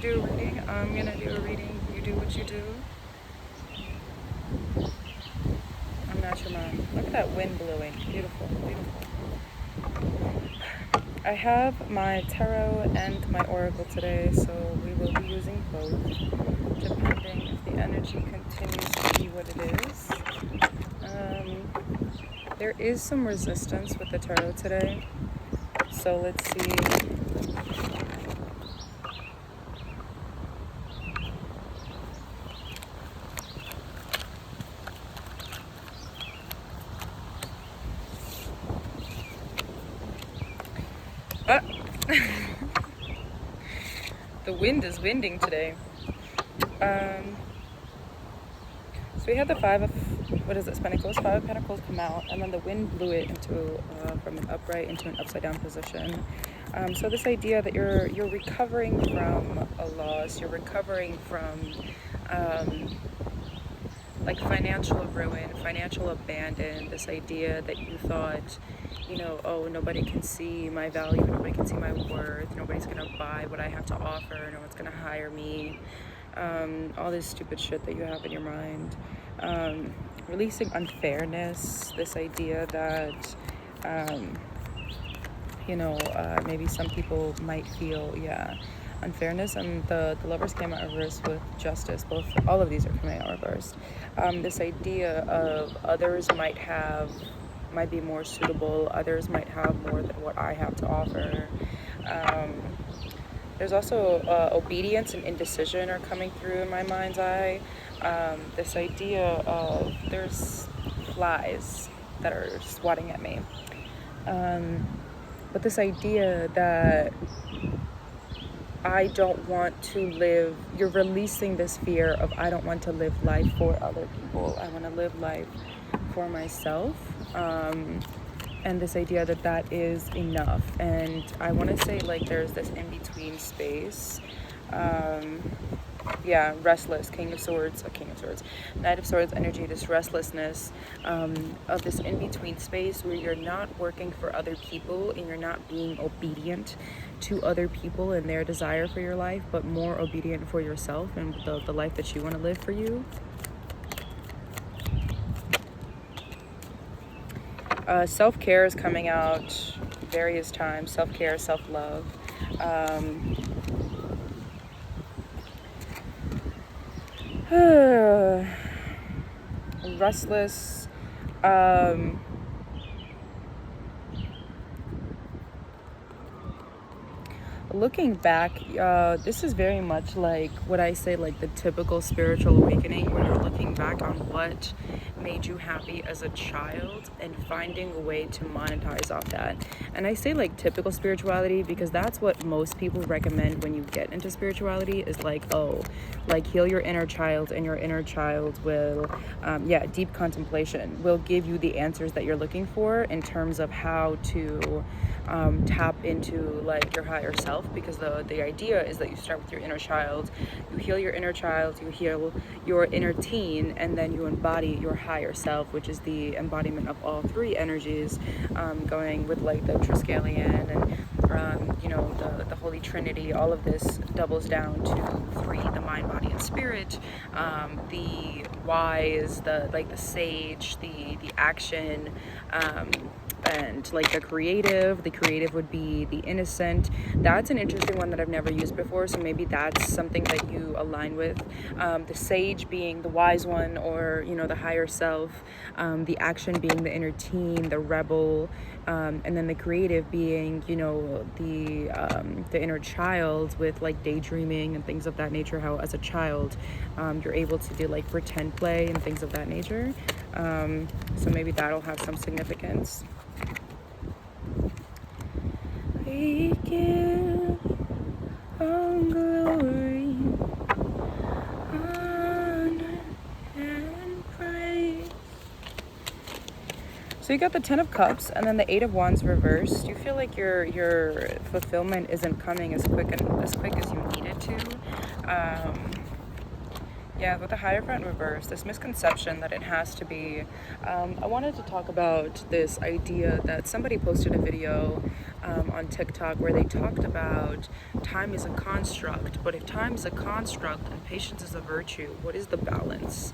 do a reading. I'm gonna do a reading. You do what you do. I'm not your mom. Look at that wind blowing. Beautiful, beautiful. I have my tarot and my oracle today, so we will be using both, depending if the energy continues to be what it is. There is some resistance with the tarot today, so let's see. The wind is winding today. So we had the Five of Pentacles. Five of Pentacles come out, and then the wind blew it into from an upright into an upside down position. So this idea that you're recovering from a loss, you're recovering from like financial ruin, financial abandon. This idea that you thought, you know, oh, nobody can see my value, nobody can see my worth, nobody's gonna buy what I have to offer, no one's gonna hire me. All this stupid shit that you have in your mind. Releasing unfairness, this idea that, maybe some people might feel, unfairness. And the Lovers came out reversed with Justice. All of these are coming out reversed. This idea of others might be more suitable, others might have more than what I have to offer. There's also obedience and indecision are coming through in my mind's eye. This idea of there's flies that are swatting at me. But this idea that I don't want to live, you're releasing this fear of I don't want to live life for other people. I want to live life for myself. And this idea that that is enough. And I want to say, like, there's this in-between space. Restless, King of Swords, Knight of Swords energy, this restlessness of this in-between space where you're not working for other people and you're not being obedient to other people and their desire for your life, but more obedient for yourself and the life that you want to live for you. Self-care is coming out various times. Self-care, self-love. Restless. Looking back, this is very much like what I say, like the typical spiritual awakening, where you're looking back on what made you happy as a child and finding a way to monetize off that. And I say like typical spirituality because that's what most people recommend when you get into spirituality, is like, oh, like heal your inner child, and your inner child will deep contemplation will give you the answers that you're looking for in terms of how to tap into like your higher self, because the idea is that you start with your inner child, you heal your inner child, you heal your inner teen, and then you embody your higher self, which is the embodiment of all three energies, going with like the Triskelion and the Holy Trinity. All of this doubles down to three: the mind, body, and spirit, the wise, the sage, the action, and like the creative would be the innocent. That's an interesting one that I've never used before, so maybe that's something that you align with. The sage being the wise one, or the higher self, the action being the inner teen, the rebel, and then the creative being the inner child, with like daydreaming and things of that nature. How as a child you're able to do like pretend play and things of that nature. So maybe that'll have some significance. We give all glory, honor, and praise. So you got the Ten of Cups and then the Eight of Wands reversed. You feel like your fulfillment isn't coming as quick as you need it to. With the Hierophant reverse, this misconception that it has to be. I wanted to talk about this idea that somebody posted a video on TikTok where they talked about time is a construct, but if time is a construct and patience is a virtue, what is the balance?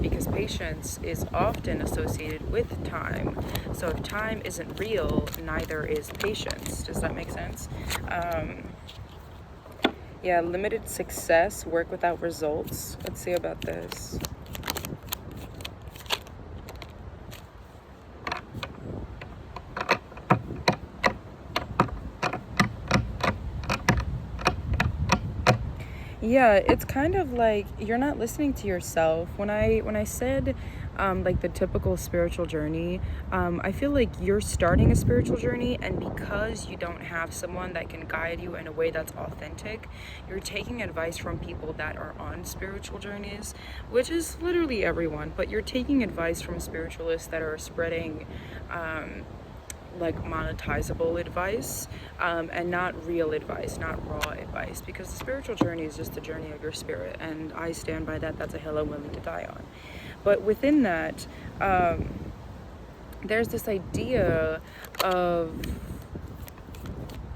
Because patience is often associated with time. So if time isn't real, neither is patience. Does that make sense? Yeah, limited success, work without results. Let's see about this. Yeah, it's kind of like you're not listening to yourself. When I said like the typical spiritual journey, I feel like you're starting a spiritual journey, and because you don't have someone that can guide you in a way that's authentic, you're taking advice from people that are on spiritual journeys, which is literally everyone, but you're taking advice from spiritualists that are spreading like monetizable advice, and not real advice, not raw advice, because the spiritual journey is just the journey of your spirit, and I stand by that. That's a hill I'm willing to die on. But within that, there's this idea of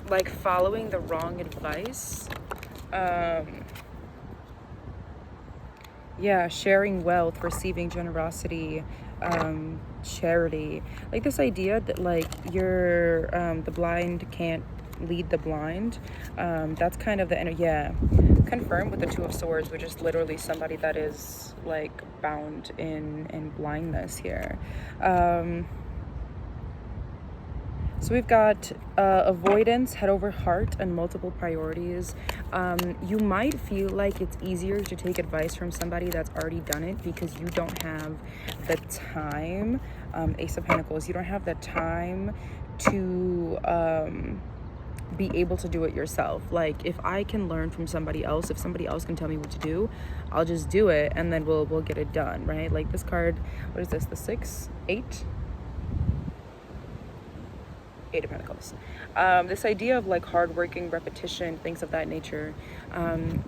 like following the wrong advice. Yeah, sharing wealth, receiving generosity, charity, like this idea that like you're the blind can't lead the blind. That's kind of the yeah, confirmed with the Two of Swords, which is literally somebody that is like bound in blindness here. So we've got avoidance, head over heart, and multiple priorities. You might feel like it's easier to take advice from somebody that's already done it because you don't have the time. Ace of Pentacles, you don't have the time to be able to do it yourself. Like if I can learn from somebody else, if somebody else can tell me what to do, I'll just do it, and then we'll get it done, right? Like this card, what is this? The 6, 8. Eight of Pentacles. This idea of like hardworking, repetition, things of that nature.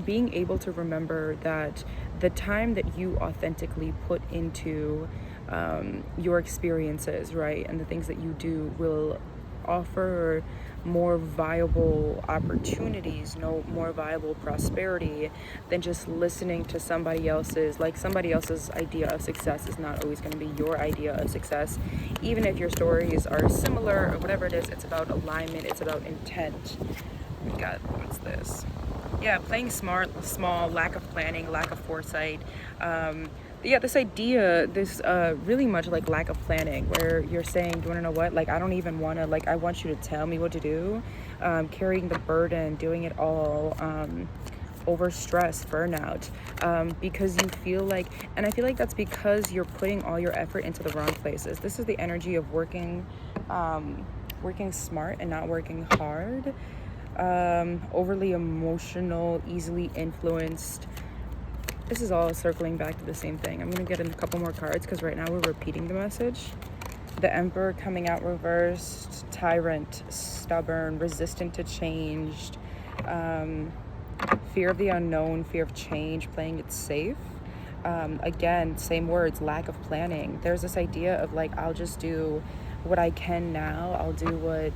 Being able to remember that the time that you authentically put into your experiences, right, and the things that you do will offer more viable opportunities, no more viable prosperity than just listening to somebody else's. Like somebody else's idea of success is not always going to be your idea of success, even if your stories are similar or whatever it is. It's about alignment, it's about intent. We got, what's this? Yeah, playing smart, small, lack of planning, lack of foresight. Yeah, this idea, this really much like lack of planning, where you're saying, do you want to know what? Like, I don't even want to, like, I want you to tell me what to do. Carrying the burden, doing it all, over stress, burnout, because you feel like, and I feel like that's because you're putting all your effort into the wrong places. This is the energy of working smart and not working hard. Overly emotional, easily influenced. This is all circling back to the same thing. I'm going to get in a couple more cards because right now we're repeating the message. The Emperor coming out reversed, tyrant, stubborn, resistant to change, fear of the unknown, fear of change, playing it safe. Again, same words, lack of planning. There's this idea of like, I'll just do what I can now. I'll do what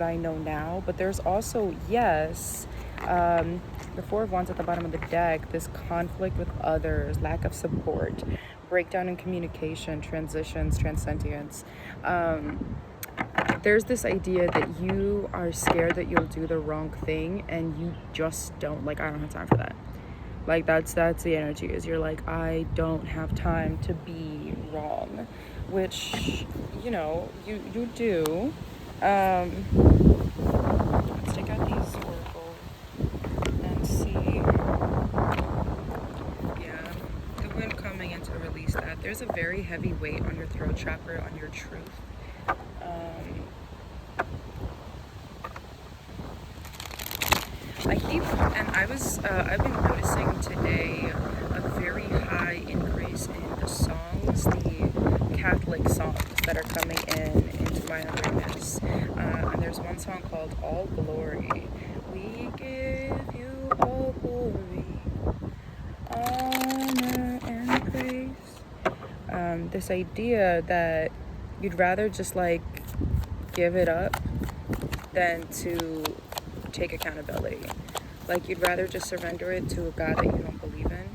I know now. But there's also, yes, the Four of Wands at the bottom of the deck, this conflict with others, lack of support, breakdown in communication, transitions, transcendence. There's this idea that you are scared that you'll do the wrong thing, and you just don't, like, I don't have time for that. Like, that's the energy, is you're like, I don't have time to be wrong, which, you do. Let's take out these oracle and see. Yeah, the wind coming in to release that. There's a very heavy weight on your throat chakra, on your truth. I've been noticing today a very high increase in the songs, the Catholic songs that are coming into my awareness. And there's one song called All Glory. We give you all glory, honor, and praise. This idea that you'd rather just like give it up than to take accountability. Like, you'd rather just surrender it to a God that you don't believe in.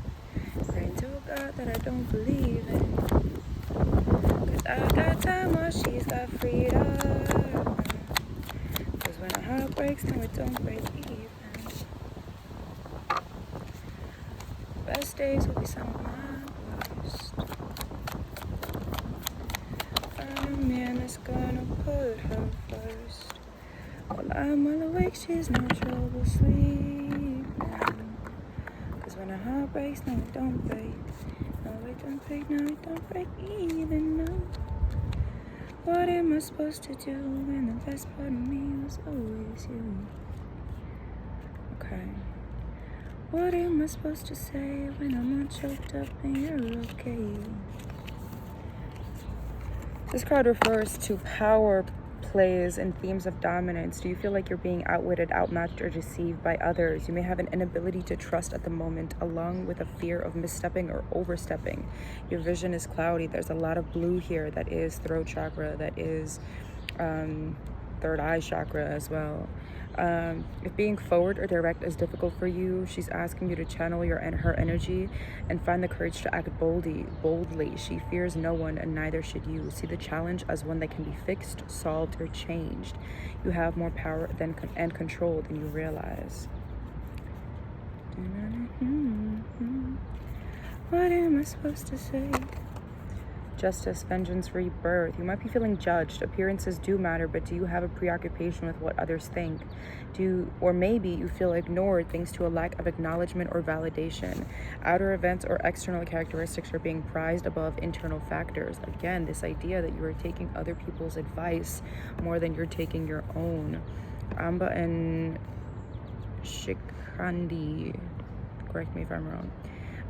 Praying to a God that I don't believe in. 'Cause I got time while she's got freedom. 'Cause when a heart breaks, no, it don't break even. Best days will be some of my worst. Find a man that's gonna put her first. While I'm well awake, she's no trouble sleeping. 'Cause when a heart breaks, no, it don't break. No, it don't break, no, it don't break even, no. What am I supposed to do when the best part of me was always you? Okay. What am I supposed to say when I'm all choked up and you're okay? This card refers to power plays and themes of dominance. Do you feel like you're being outwitted, outmatched, or deceived by others? You may have an inability to trust at the moment, along with a fear of misstepping or overstepping. Your vision is cloudy. There's a lot of blue here. That is throat chakra. That is third eye chakra as well. If being forward or direct is difficult for you, she's asking you to channel her energy and find the courage to act boldly. She fears no one, and neither should you. See the challenge as one that can be fixed, solved, or changed. You have more power and control than you realize. What am I supposed to say? Justice, vengeance, rebirth. You might be feeling judged. Appearances do matter, but do you have a preoccupation with what others think? Or maybe you feel ignored thanks to a lack of acknowledgement or validation. Outer events or external characteristics are being prized above internal factors. Again, this idea that you are taking other people's advice more than you're taking your own. Amba and Shikandi, correct me if I'm wrong.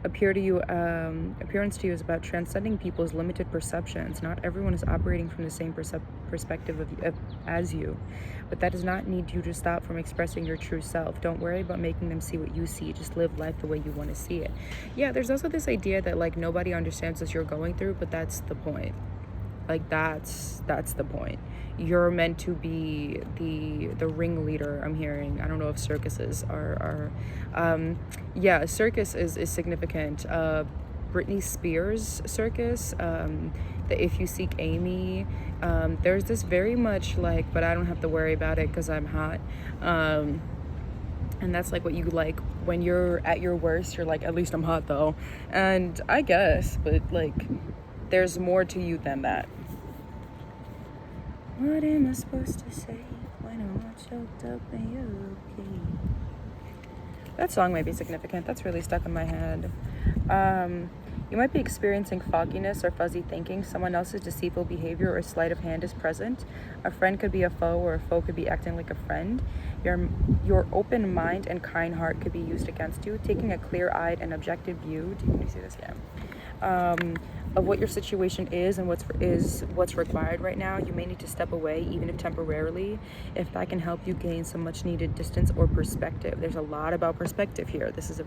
Appearance to you is about transcending people's limited perceptions. Not everyone is operating from the same perspective as you, but that does not need you to stop from expressing your true self. Don't worry about making them see what you see. Just live life the way you want to see it. Yeah, there's also this idea that like nobody understands what you're going through, but that's the point. Like that's the point. You're meant to be the ringleader. I'm hearing. I don't know if circuses are yeah, circus is significant. Britney Spears circus, the If You Seek Amy. There's this very much like, but I don't have to worry about it because I'm hot. And that's like what you like when you're at your worst. You're like, at least I'm hot though. And I guess, but like, there's more to you than that. What am I supposed to say when I'm all choked up and you're okay? That song might be significant. That's really stuck in my head. You might be experiencing fogginess or fuzzy thinking. Someone else's deceitful behavior or sleight of hand is present. A friend could be a foe, or a foe could be acting like a friend. Your open mind and kind heart could be used against you. Taking a clear-eyed and objective view. Do you see this? Yeah. Of what your situation is and what's required right now. You may need to step away, even if temporarily, if that can help you gain some much needed distance or perspective. There's a lot about perspective here. This is a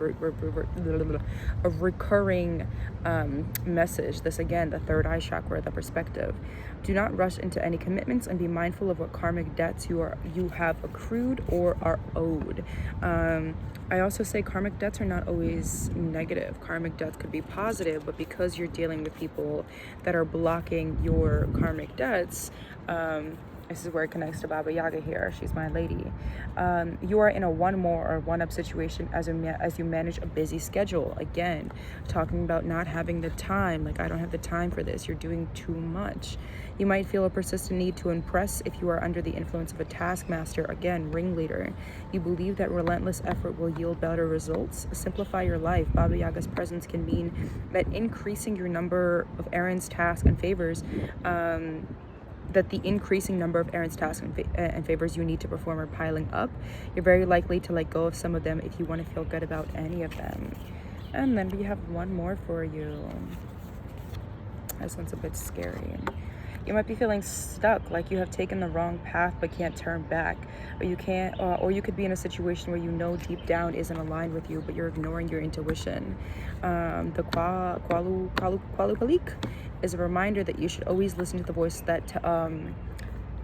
recurring message. This again, the third eye chakra, the perspective. Do not rush into any commitments and be mindful of what karmic debts you have accrued or are owed. I also say karmic debts are not always negative. Karmic debts could be positive, but because you're dealing with people that are blocking your karmic debts, this is where it connects to Baba Yaga here. She's my lady. You are in a one more or one up situation as you manage a busy schedule. Again, talking about not having the time. Like, I don't have the time for this. You're doing too much. You might feel a persistent need to impress if you are under the influence of a taskmaster. Again, ringleader. You believe that relentless effort will yield better results. Simplify your life. Baba Yaga's presence can mean that increasing your number of errands, tasks, and favors, that the increasing number of errands, tasks, and favors you need to perform are piling up. You're very likely to let go of some of them if you want to feel good about any of them. And then we have one more for you. This one's a bit scary. You might be feeling stuck, like you have taken the wrong path but can't turn back, or you could be in a situation where you know deep down isn't aligned with you, but you're ignoring your intuition. The Kwalu Kalik is a reminder that you should always listen to the voice that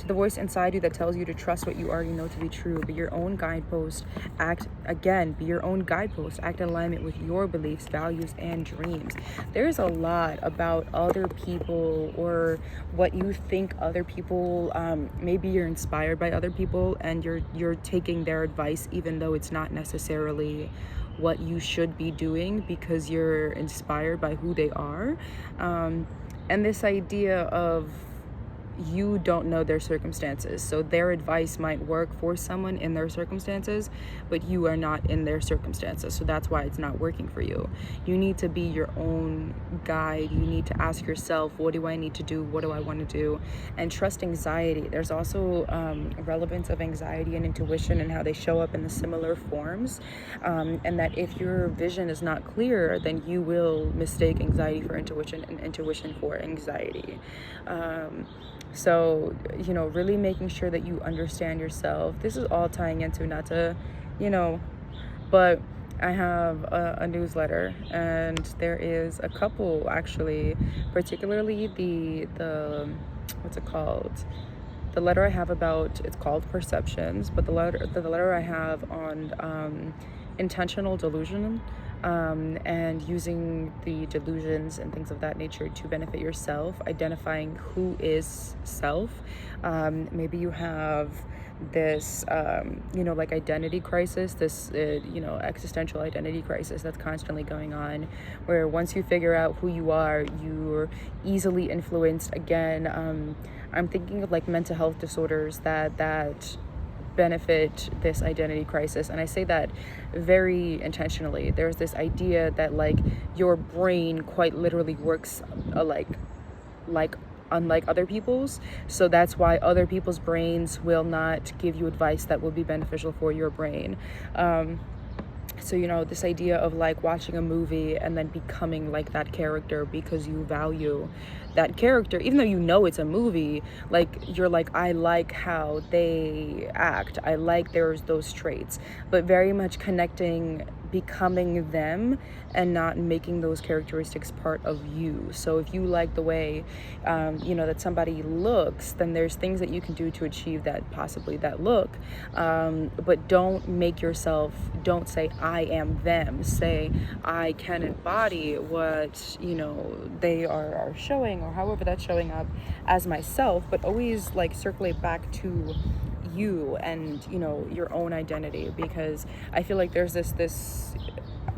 to the voice inside you that tells you to trust what you already know to be true. Be your own guidepost. Be your own guidepost. Act in alignment with your beliefs, values, and dreams. There's a lot about other people or what you think other people, maybe you're inspired by other people and you're taking their advice even though it's not necessarily what you should be doing because you're inspired by who they are. And this idea of you don't know their circumstances. So their advice might work for someone in their circumstances, but you are not in their circumstances. So that's why it's not working for you. You need to be your own guide. You need to ask yourself, what do I need to do? What do I want to do? And trust anxiety. There's also relevance of anxiety and intuition and how they show up in the similar forms. And that if your vision is not clear, then you will mistake anxiety for intuition and intuition for anxiety. So, really making sure that you understand yourself. This is all tying into not to, but I have a newsletter, and there is a couple actually, particularly the what's it called? The letter I have about, it's called Perceptions, but the letter I have on intentional delusion, and using the delusions and things of that nature to benefit yourself, identifying who is self. Maybe you have this like identity crisis, this existential identity crisis that's constantly going on, where once you figure out who you are, you're easily influenced again. I'm thinking of like mental health disorders that benefit this identity crisis, and I say that very intentionally. There's this idea that like your brain quite literally works like unlike other people's, so that's why other people's brains will not give you advice that will be beneficial for your brain. So this idea of like watching a movie and then becoming like that character because you value that character, even though it's a movie, like you're like, I like how they act, I like there's those traits, but very much connecting, becoming them and not making those characteristics part of you. So if you like the way that somebody looks, then there's things that you can do to achieve that look, but don't say I am them. Say I can embody what they are showing, or however that's showing up, as myself, but always like circulate back to you and your own identity, because I feel like there's this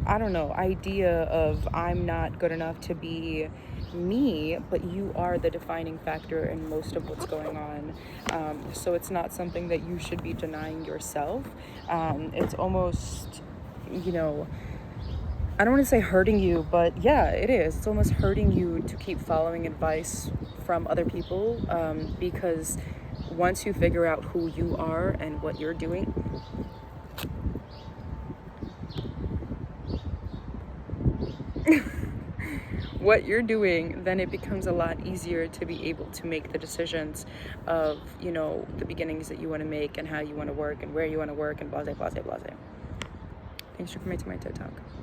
I don't know, idea of I'm not good enough to be me, but you are the defining factor in most of what's going on. So it's not something that you should be denying yourself. It's almost I don't want to say hurting you, but yeah, it is. It's almost hurting you to keep following advice from other people, because once you figure out who you are and what you're doing, then it becomes a lot easier to be able to make the decisions of, the beginnings that you want to make and how you want to work and where you want to work and blah, blah, blah, blah. Thanks for coming to my TED Talk.